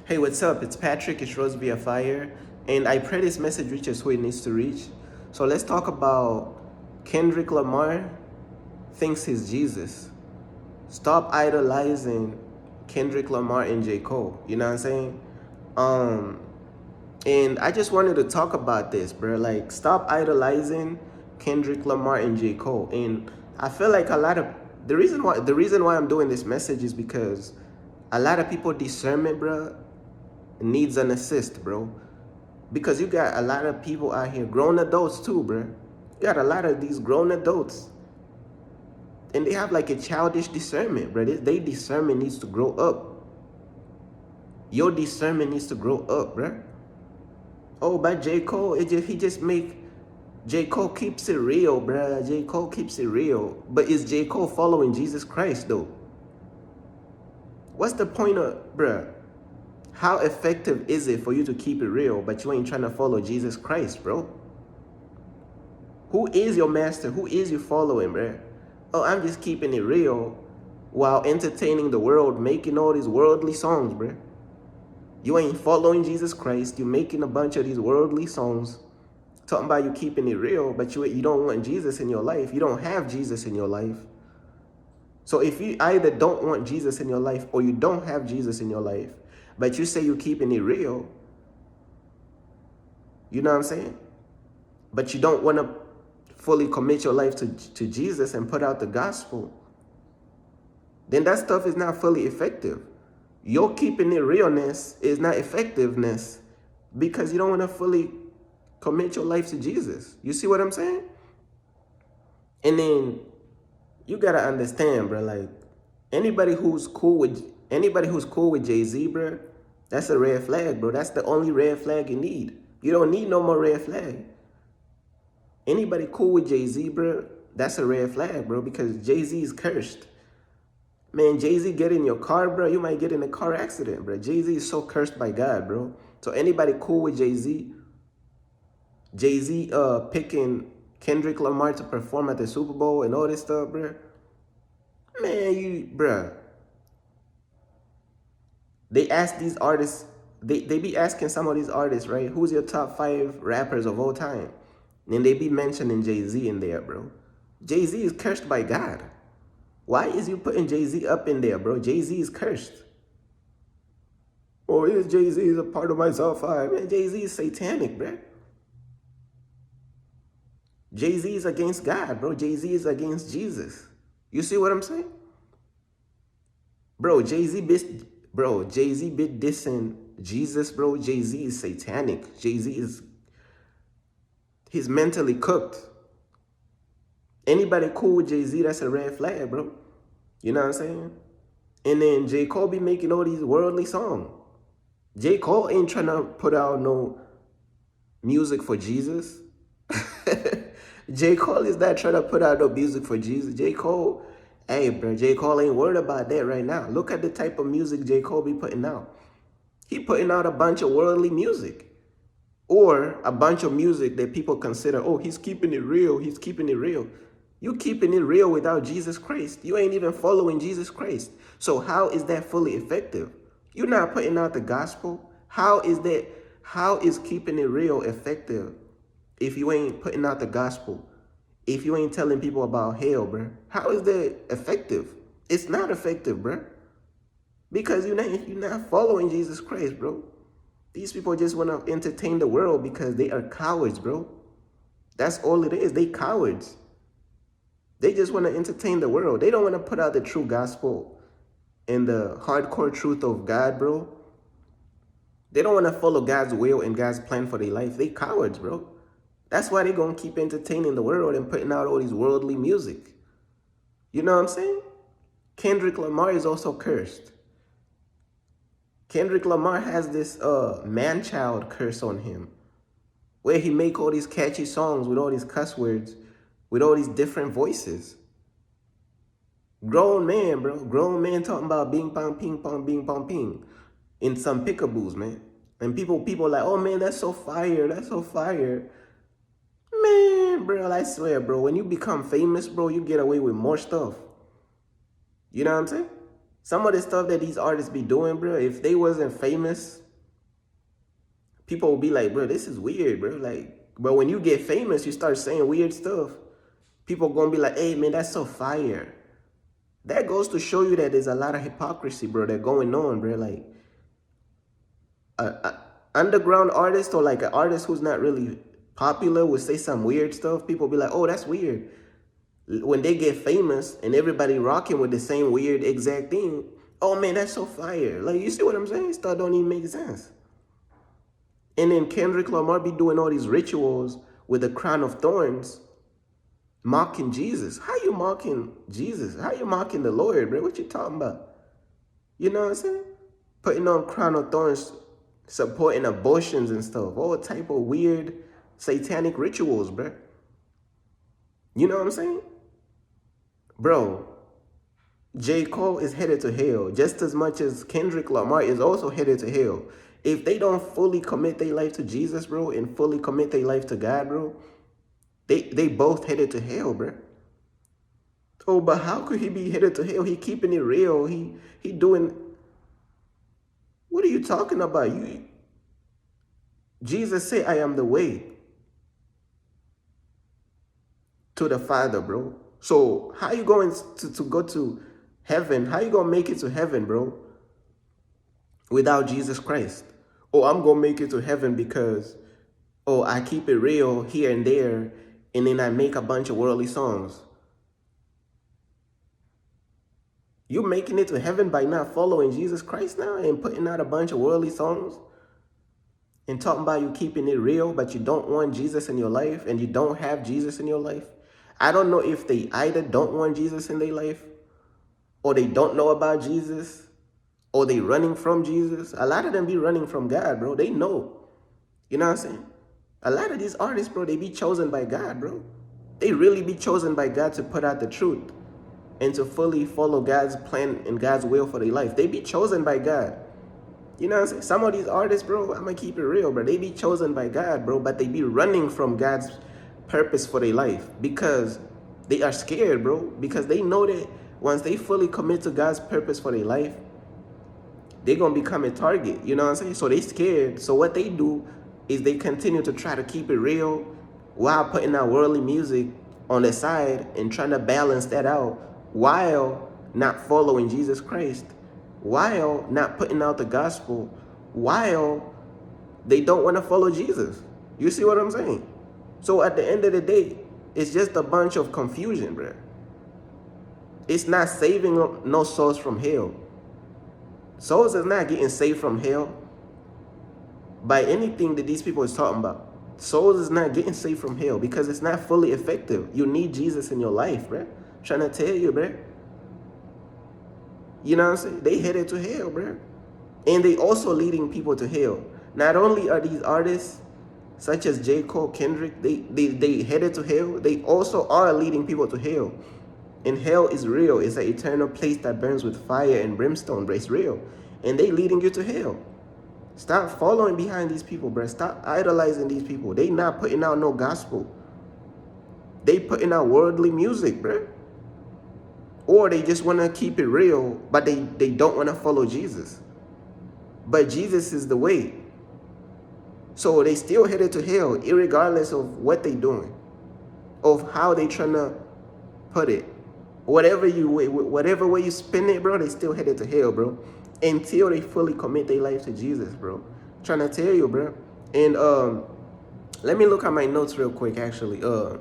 Hey, what's up? It's Patrick. It's Rose via Fire. And I pray this message reaches who it needs to reach. So let's talk about Kendrick Lamar thinks he's Jesus. Stop idolizing Kendrick Lamar and J. Cole. You know what I'm saying? Um, and I just wanted to talk about this, bro. Like, stop idolizing Kendrick Lamar and J. Cole. And I feel like a lot of the reason why I'm doing this message is because a lot of people discernment, bro, needs an assist, bro. Because you got a lot of people out here, grown adults too, bro. You got a lot of these grown adults, and they have like a childish discernment, bro. They discernment needs to grow up. Your discernment needs to grow up, bro. Oh, but J. Cole, he just make J. Cole keeps it real, bro. J. Cole keeps it real. But is J. Cole following Jesus Christ though? What's the point of, bro? How effective is it for you to keep it real, but you ain't trying to follow Jesus Christ, bro? Who is your master? Who is you following, bro? Oh, I'm just keeping it real while entertaining the world, making all these worldly songs, bro. You ain't following Jesus Christ. You're making a bunch of these worldly songs, talking about you keeping it real, but you don't want Jesus in your life. You don't have Jesus in your life. So if you either don't want Jesus in your life or you don't have Jesus in your life, but you say you're keeping it real, you know what I'm saying? But you don't want to fully commit your life to Jesus and put out the gospel, then that stuff is not fully effective. Your keeping it realness is not effectiveness because you don't want to fully commit your life to Jesus. You see what I'm saying? And then you gotta understand, bro, like anybody who's cool with Jay-Z, bro, that's a red flag, bro. That's the only red flag you need. You don't need no more red flag. Anybody cool with Jay-Z, bro, that's a red flag, bro, because Jay-Z is cursed. Man, Jay-Z get in your car, bro, you might get in a car accident, bro. Jay-Z is so cursed by God, bro. So anybody cool with Jay-Z picking Kendrick Lamar to perform at the Super Bowl and all this stuff, bro. Man, bro. They ask these artists, they be asking some of these artists, right? Who's your top 5 rappers of all time? And they be mentioning Jay-Z in there, bro. Jay-Z is cursed by God. Why is you putting Jay-Z up in there, bro? Jay-Z is cursed. Or is Jay-Z a part of my top 5? Man, Jay-Z is satanic, bro. Jay-Z is against God, bro. Jay-Z is against Jesus. You see what I'm saying? Bro, Jay-Z bit dissing Jesus, bro. Jay-Z is satanic. He's mentally cooked. Anybody cool with Jay-Z, that's a red flag, bro. You know what I'm saying? And then J. Cole be making all these worldly songs. J. Cole ain't trying to put out no music for Jesus. J. Cole is not trying to put out no music for Jesus. J. Cole, hey, bro, J. Cole ain't worried about that right now. Look at the type of music J. Cole be putting out. He putting out a bunch of worldly music. Or a bunch of music that people consider, oh, he's keeping it real. He's keeping it real. You keeping it real without Jesus Christ. You ain't even following Jesus Christ. So how is that fully effective? You're not putting out the gospel. How is keeping it real effective if you ain't putting out the gospel? If you ain't telling people about hell, bro? How is that effective? It's not effective, bro. Because you're not following Jesus Christ, bro. These people just want to entertain the world because they are cowards, bro. That's all it is. They cowards. They just want to entertain the world. They don't want to put out the true gospel and the hardcore truth of God, bro. They don't want to follow God's will and God's plan for their life. They cowards, bro. That's why they're going to keep entertaining the world and putting out all these worldly music. You know what I'm saying? Kendrick Lamar is also cursed. Kendrick Lamar has this man-child curse on him, where he make all these catchy songs with all these cuss words, with all these different voices. Grown man, bro. Grown man talking about bing pong, ping pong, bing pong, ping in some pickaboos, man. And people like, oh man, that's so fire. That's so fire. Man, bro, I swear, bro, when you become famous, bro, you get away with more stuff. You know what I'm saying? Some of the stuff that these artists be doing, bro, if they wasn't famous, people would be like, bro, this is weird, bro. Like, but when you get famous, you start saying weird stuff. People gonna be like, hey, man, that's so fire. That goes to show you that there's a lot of hypocrisy, bro, that going on, bro. Like, a underground artist or like an artist who's not really popular would say some weird stuff. People be like, oh, that's weird. When they get famous and everybody rocking with the same weird exact thing, oh man, that's so fire. Like, you see what I'm saying? Stuff don't even make sense. And then Kendrick Lamar be doing all these rituals with a crown of thorns, mocking Jesus. How you mocking Jesus? How you mocking the Lord, bro? What you talking about? You know what I'm saying? Putting on crown of thorns, supporting abortions and stuff. All type of weird satanic rituals, bro. You know what I'm saying? Bro, J. Cole is headed to hell just as much as Kendrick Lamar is also headed to hell. If they don't fully commit their life to Jesus, bro, and fully commit their life to God, bro, they both headed to hell, bro. Oh, but how could he be headed to hell? He keeping it real. He doing... What are you talking about? Jesus said, I am the way to the Father, bro. So how you going to go to heaven? How you gonna make it to heaven, bro, without Jesus Christ? Oh, I'm gonna make it to heaven because, oh, I keep it real here and there, and then I make a bunch of worldly songs. You making it to heaven by not following Jesus Christ now and putting out a bunch of worldly songs and talking about you keeping it real, but you don't want Jesus in your life and you don't have Jesus in your life? I don't know if they either don't want Jesus in their life or they don't know about Jesus or they running from Jesus. A lot of them be running from God, bro. They know. You know what I'm saying? A lot of these artists, bro, they be chosen by God, bro. They really be chosen by God to put out the truth and to fully follow God's plan and God's will for their life. They be chosen by God. You know what I'm saying? Some of these artists, bro, I'm going to keep it real, bro. They be chosen by God, bro, but they be running from God's purpose for their life because they are scared, bro, because they know that once they fully commit to God's purpose for their life, they're going to become a target. You know what I'm saying? So they scared. So what they do is they continue to try to keep it real while putting out worldly music on the side and trying to balance that out while not following Jesus Christ, while not putting out the gospel, while they don't want to follow Jesus. You see what I'm saying? So at the end of the day, it's just a bunch of confusion, bro. It's not saving no souls from hell. Souls is not getting saved from hell by anything that these people is talking about. Souls is not getting saved from hell because it's not fully effective. You need Jesus in your life, bro. I'm trying to tell you, bro. You know what I'm saying? They headed to hell, bro. And they also leading people to hell. Not only are these artists such as J. Cole, Kendrick, they headed to hell, they also are leading people to hell. And hell is real. It's an eternal place that burns with fire and brimstone, bro. It's real. And they leading you to hell. Stop following behind these people, bro. Stop idolizing these people. They not putting out no gospel. They putting out worldly music, bro. Or they just want to keep it real, but they don't want to follow Jesus. But Jesus is the way. So they still headed to hell, irregardless of what they doing, of how they trying to put it. Whatever way you spin it, bro, they still headed to hell, bro. Until they fully commit their life to Jesus, bro. Trying to tell you, bro. And let me look at my notes real quick, actually. Oh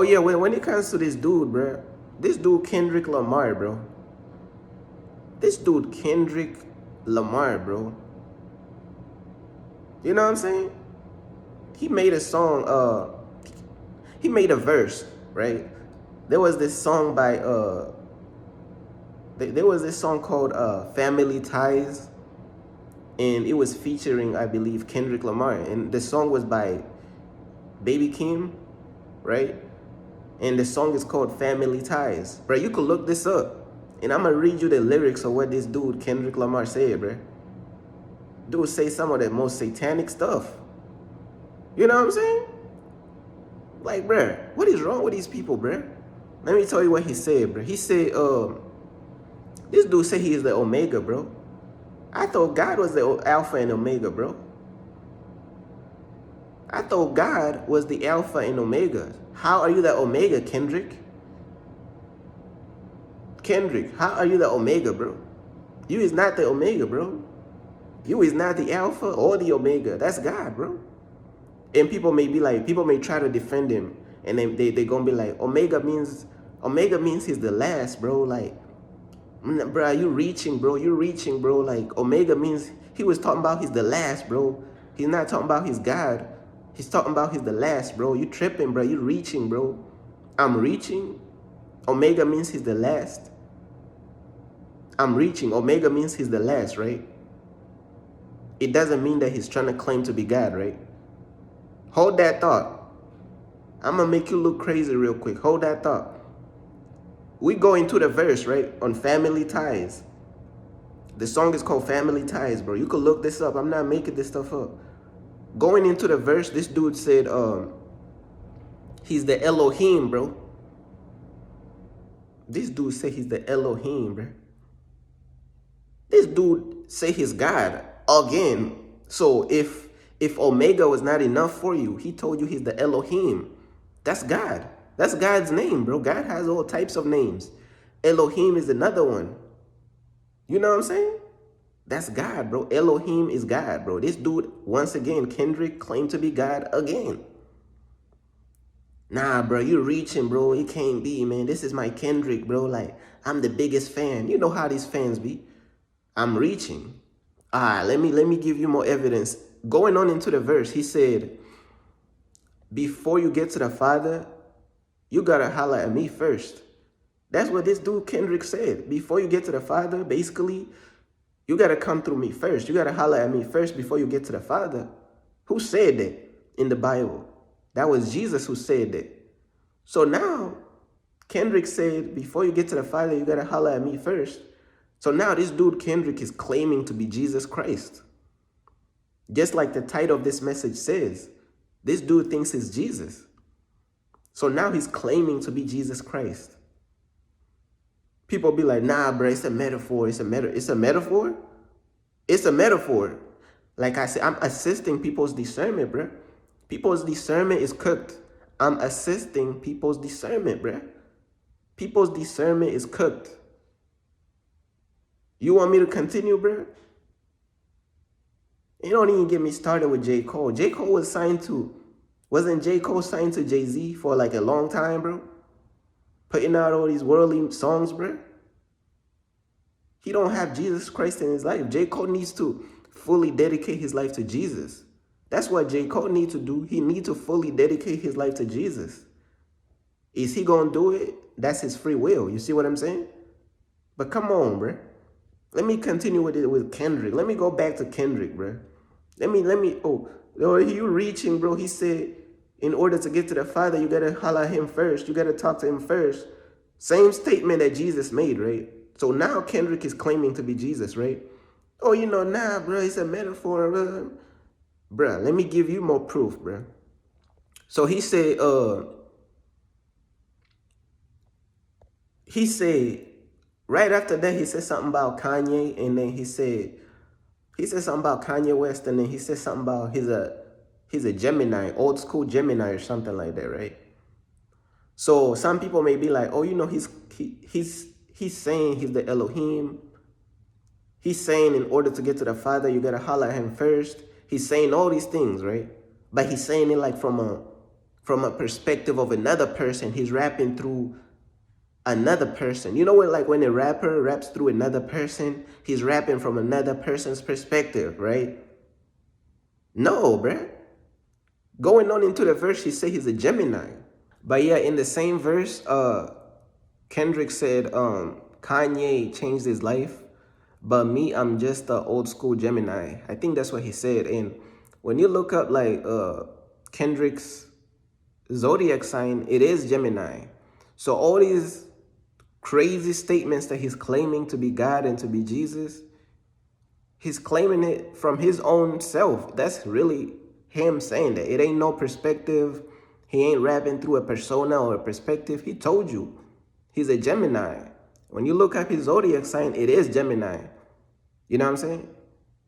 yeah, when it comes to this dude, bro. This dude Kendrick Lamar, bro. This dude Kendrick Lamar, bro. You know what I'm saying? He made a song, he made a verse, right? There was this song by, there was this song called Family Ties, and it was featuring, I believe, Kendrick Lamar, and the song was by Baby Kim, right? And the song is called Family Ties. Bro, you could look this up, and I'm gonna read you the lyrics of what this dude Kendrick Lamar said, bro. Dude say some of the most satanic stuff. You know what I'm saying? Like, bruh, what is wrong with these people, bruh? Let me tell you what he said, bruh. He said, This dude say he is the Omega, bro. I thought God was the Alpha and Omega, bro. I thought God was the Alpha and Omega. How are you the Omega, Kendrick? Kendrick, how are you the Omega, bro? You is not the Omega, bro. You is not the Alpha or the Omega. That's God, bro. And people may be like, people may try to defend him, and then they gonna be like, Omega means he's the last, bro. Like, bro, you reaching, bro. You reaching, bro. Like, Omega means he was talking about he's the last, bro. He's not talking about he's God. He's talking about he's the last, bro. You tripping, bro. You reaching, bro. I'm reaching. Omega means he's the last. I'm reaching. Omega means he's the last, right? It doesn't mean that he's trying to claim to be God, right? Hold that thought. I'm going to make you look crazy real quick. Hold that thought. We go into the verse, right, on family ties. The song is called Family Ties, bro. You could look this up. I'm not making this stuff up. Going into the verse, this dude said he's the Elohim, bro. This dude said he's the Elohim, bro. This dude say he's God again. So if Omega was not enough for you, he told you he's the Elohim. That's God. That's God's name, bro. God has all types of names. Elohim is another one. You know what I'm saying? That's God, bro. Elohim is God, bro. This dude, once again, Kendrick claimed to be God again. Nah, bro, you reaching, bro. It can't be, man. This is my Kendrick, bro. Like, I'm the biggest fan. You know how these fans be. I'm reaching. All right, let me give you more evidence. Going on into the verse, he said, before you get to the Father, you gotta holler at me first. That's what this dude Kendrick said. Before you get to the Father, basically, you gotta come through me first. You gotta holler at me first before you get to the Father. Who said that in the Bible? That was Jesus who said that. So now, Kendrick said, before you get to the Father, you gotta holler at me first. So now this dude Kendrick is claiming to be Jesus Christ. Just like the title of this message says, this dude thinks he's Jesus. So now he's claiming to be Jesus Christ. People be like, nah, bro, it's a metaphor. It's a metaphor? It's a metaphor. Like I said, I'm assisting people's discernment, bro. People's discernment is cooked. I'm assisting people's discernment, bro. People's discernment is cooked. You want me to continue, bro? You don't even get me started with J. Cole. J. Cole was signed to, wasn't J. Cole signed to Jay-Z for like a long time, bro? Putting out all these worldly songs, bro. He don't have Jesus Christ in his life. J. Cole needs to fully dedicate his life to Jesus. That's what J. Cole needs to do. He needs to fully dedicate his life to Jesus. Is he going to do it? That's his free will. You see what I'm saying? But come on, bro. Let me continue with it with Kendrick. Let me go back to Kendrick, bro. You reaching, bro. He said, in order to get to the Father, you got to holler at him first. You got to talk to him first. Same statement that Jesus made, right? So now Kendrick is claiming to be Jesus, right? Oh, nah, bro, it's a metaphor, bro. Bro, let me give you more proof, bro. So he said, right after that, he said something about Kanye, and then he said something about Kanye West, and then he said something about he's a Gemini, old school Gemini or something like that, right? So some people may be like, oh, he's saying he's the Elohim. He's saying in order to get to the Father, you gotta holler at him first. He's saying all these things, right? But he's saying it like from a perspective of another person. He's rapping through another person. You know what, like when a rapper raps through another person, he's rapping from another person's perspective, right? No, bruh. Going on into the verse, he said he's a Gemini. But yeah, in the same verse, Kendrick said Kanye changed his life, but me, I'm just an old school Gemini. I think that's what he said. And when you look up like Kendrick's zodiac sign, it is Gemini. So all these crazy statements that he's claiming to be God and to be Jesus, he's claiming it from his own self. That's really him saying that. It ain't no perspective. He ain't rapping through a persona or a perspective. He told you he's a Gemini. When you look up his zodiac sign, it is Gemini. You know what I'm saying?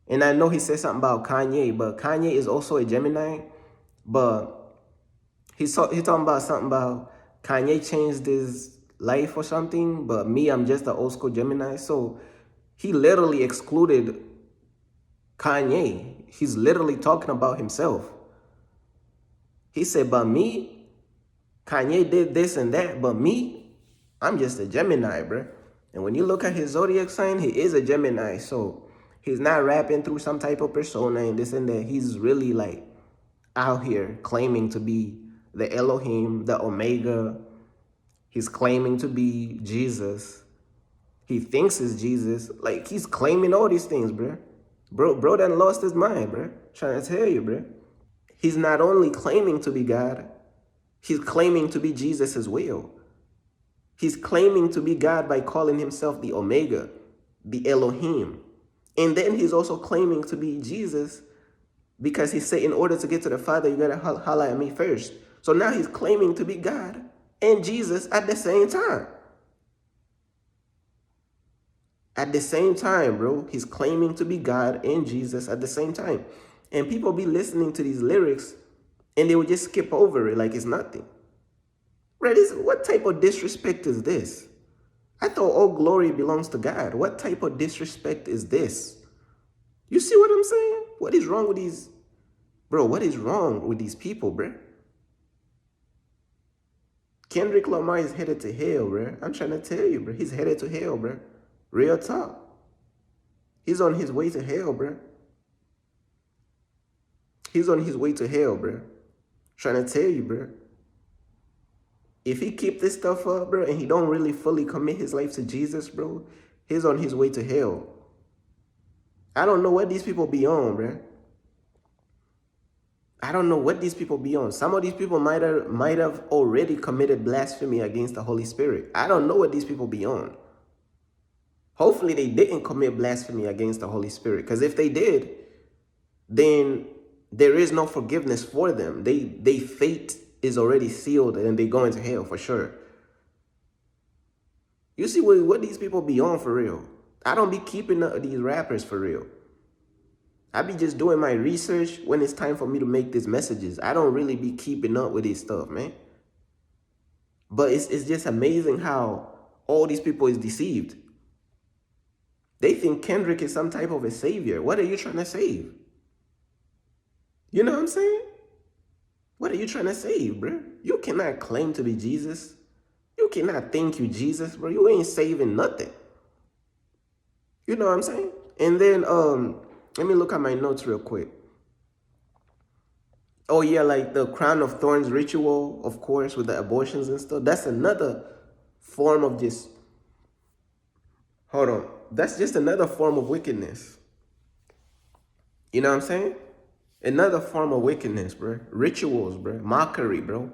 And I know he said something about Kanye, but Kanye is also a Gemini. But he talking about something about Kanye changed his life or something, but me, I'm just an old school Gemini. So he literally excluded Kanye. He's literally talking about himself. He said, but me, Kanye did this and that, but me, I'm just a Gemini, bro. And when you look at his zodiac sign, he is a Gemini. So he's not rapping through some type of persona and this and that. He's really like out here claiming to be the Elohim, the Omega. He's claiming to be Jesus. He thinks it's Jesus. Like, he's claiming all these things, bro. Bro done lost his mind, bro. Trying to tell you, bro. He's not only claiming to be God, he's claiming to be Jesus as well. He's claiming to be God by calling himself the Omega, the Elohim. And then he's also claiming to be Jesus because he said, in order to get to the Father, you gotta holler at me first. So now he's claiming to be God and Jesus at the same time. At the same time, bro, he's claiming to be God and Jesus at the same time. And people be listening to these lyrics and they would just skip over it like it's nothing. Right? What type of disrespect is this? I thought all glory belongs to God. What type of disrespect is this? You see what I'm saying? What is wrong with these? Bro, what is wrong with these people, bro? Kendrick Lamar is headed to hell, bro. I'm trying to tell you, bro. He's headed to hell, bro. Real talk. He's on his way to hell, bro. He's on his way to hell, bro. Trying to tell you, bro. If he keep this stuff up, bro, and he don't really fully commit his life to Jesus, bro, he's on his way to hell. I don't know what these people be on, bro. I don't know what these people be on. Some of these people might have already committed blasphemy against the Holy Spirit. I don't know what these people be on. Hopefully they didn't commit blasphemy against the Holy Spirit. Because if they did, then there is no forgiveness for them. They fate is already sealed and they go into hell for sure. You see what these people be on for real. I don't be keeping up with these rappers for real. I be just doing my research when it's time for me to make these messages. I don't really be keeping up with this stuff, man. But it's just amazing how all these people is deceived. They think Kendrick is some type of a savior. What are you trying to save? You know what I'm saying? What are you trying to save, bro? You cannot claim to be Jesus. You cannot thank you, Jesus, bro. You ain't saving nothing. You know what I'm saying? And then, let me look at my notes real quick. Oh, yeah, like the crown of thorns ritual, of course, with the abortions and stuff. That's another form of just, hold on. That's just another form of wickedness. You know what I'm saying? Another form of wickedness, bro. Rituals, bro. Mockery, bro.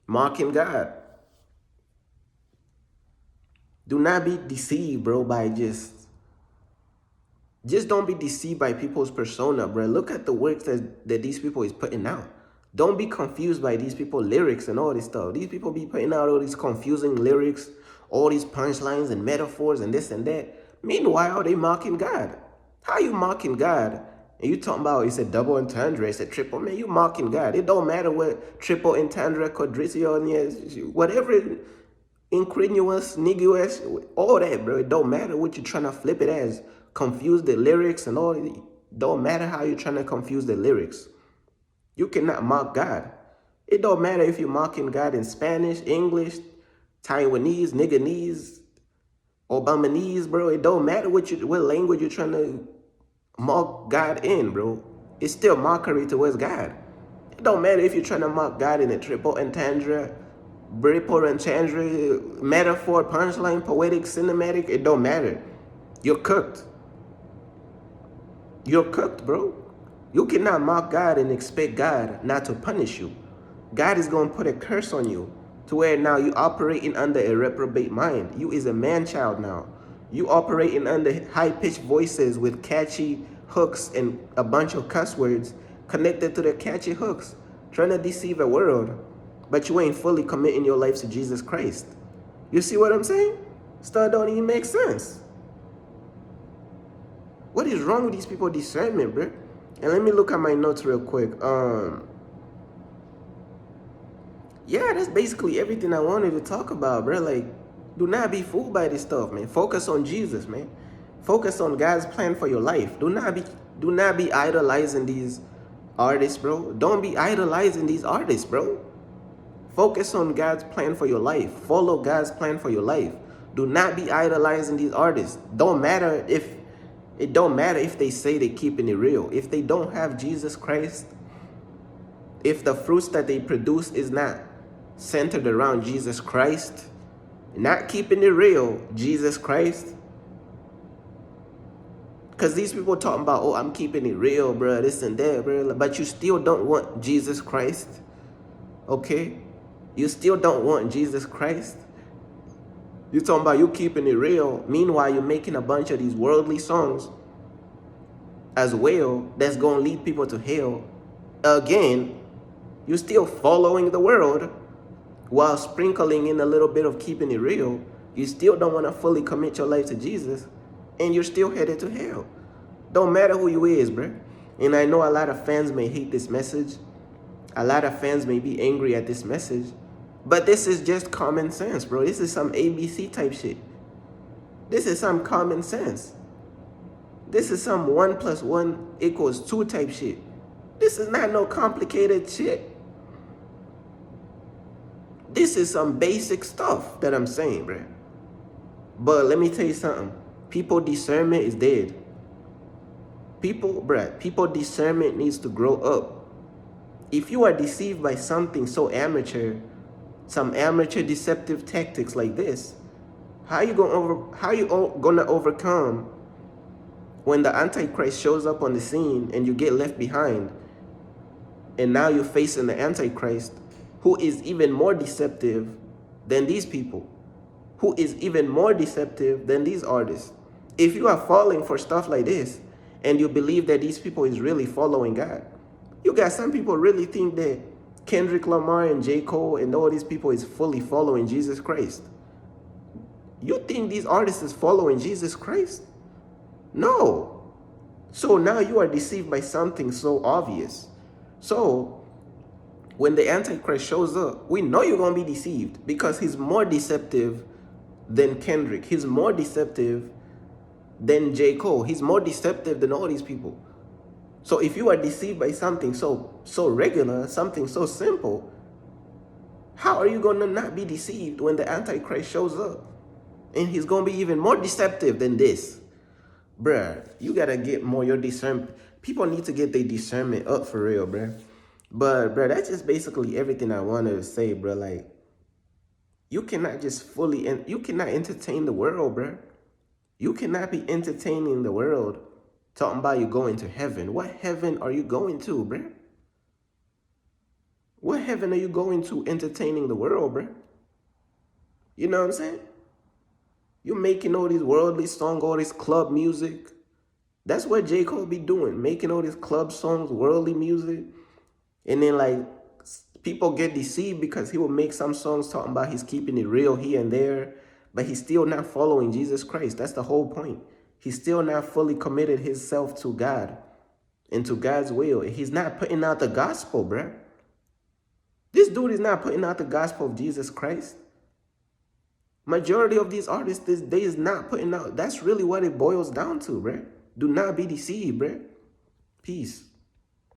Mocking God. Do not be deceived, bro, by just don't be deceived by people's persona, bro. Look at the works that these people is putting out. Don't be confused by these people lyrics and all this stuff. These people be putting out all these confusing lyrics, all these punchlines and metaphors and this and that. Meanwhile, they mocking God. How you mocking God? And you talking about, it's a double entendre, it's a triple. Man, you mocking God. It don't matter what triple entendre, quadrition, whatever, incredulous, niguous, all that, bro. It don't matter what you're trying to flip it as. Confuse the lyrics and all. It don't matter how you're trying to confuse the lyrics. You cannot mock God. It don't matter if you're mocking God in Spanish, English, Taiwanese, nigganese, Obamanese, bro. It don't matter what language you're trying to mock God in, bro. It's still mockery towards God. It don't matter if you're trying to mock God in a triple entendre, triple entendre, metaphor, punchline, poetic, cinematic. It don't matter. You're cooked. You're cooked, bro. You cannot mock God and expect God not to punish you. God is going to put a curse on you to where now you operating under a reprobate mind. You is a man-child now. You operating under high-pitched voices with catchy hooks and a bunch of cuss words connected to the catchy hooks, trying to deceive a world, but you ain't fully committing your life to Jesus Christ. You see what I'm saying? Stuff don't even make sense. What is wrong with these people discernment, bro? And let me look at my notes real quick. Yeah, that's basically everything I wanted to talk about, bro. Like, do not be fooled by this stuff, man. Focus on Jesus, man. Focus on God's plan for your life. Do not be idolizing these artists, bro. Don't be idolizing these artists, bro. Focus on God's plan for your life. Follow God's plan for your life. Do not be idolizing these artists. It don't matter if they say they're keeping it real. If they don't have Jesus Christ, if the fruits that they produce is not centered around Jesus Christ, not keeping it real, Jesus Christ. Because these people talking about, oh, I'm keeping it real, bro, this and that, bro. But you still don't want Jesus Christ, okay? You still don't want Jesus Christ. You're talking about you keeping it real. Meanwhile, you're making a bunch of these worldly songs as well that's going to lead people to hell. Again, you're still following the world while sprinkling in a little bit of keeping it real. You still don't want to fully commit your life to Jesus, and you're still headed to hell. Don't matter who you is, bro. And I know a lot of fans may hate this message. A lot of fans may be angry at this message. But this is just common sense, bro. This is some ABC type shit. This is some common sense. This is some 1 + 1 = 2 type shit. This is not no complicated shit. This is some basic stuff that I'm saying, bro. But let me tell you something. People discernment is dead. People discernment needs to grow up. If you are deceived by something so amateur, some amateur deceptive tactics like this, how you gonna overcome when the Antichrist shows up on the scene and you get left behind, and now you're facing the Antichrist, who is even more deceptive than these people, who is even more deceptive than these artists? If you are falling for stuff like this and you believe that these people is really following God, you got some people really think that Kendrick Lamar and J. Cole and all these people is fully following Jesus Christ. You think these artists is following Jesus Christ? No. So now you are deceived by something so obvious. So when the Antichrist shows up, we know you're going to be deceived because he's more deceptive than Kendrick. He's more deceptive than J. Cole. He's more deceptive than all these people. So if you are deceived by something so regular, something so simple, how are you going to not be deceived when the Antichrist shows up? And he's going to be even more deceptive than this. Bruh, you got to get more your discernment. People need to get their discernment up for real, bruh. But, bruh, that's just basically everything I wanted to say, bruh. Like, you cannot just you cannot entertain the world, bruh. You cannot be entertaining the world talking about you going to heaven. What heaven are you going to, bruh? What heaven are you going to entertaining the world, bruh? You know what I'm saying? You're making all these worldly songs, all this club music. That's what J. Cole be doing, making all these club songs, worldly music. And then, like, people get deceived because he will make some songs talking about he's keeping it real here and there, but he's still not following Jesus Christ. That's the whole point. He's still not fully committed himself to God and to God's will. He's not putting out the gospel, bruh. This dude is not putting out the gospel of Jesus Christ. Majority of these artists, they is not putting out. That's really what it boils down to, bruh. Do not be deceived, bruh. Peace.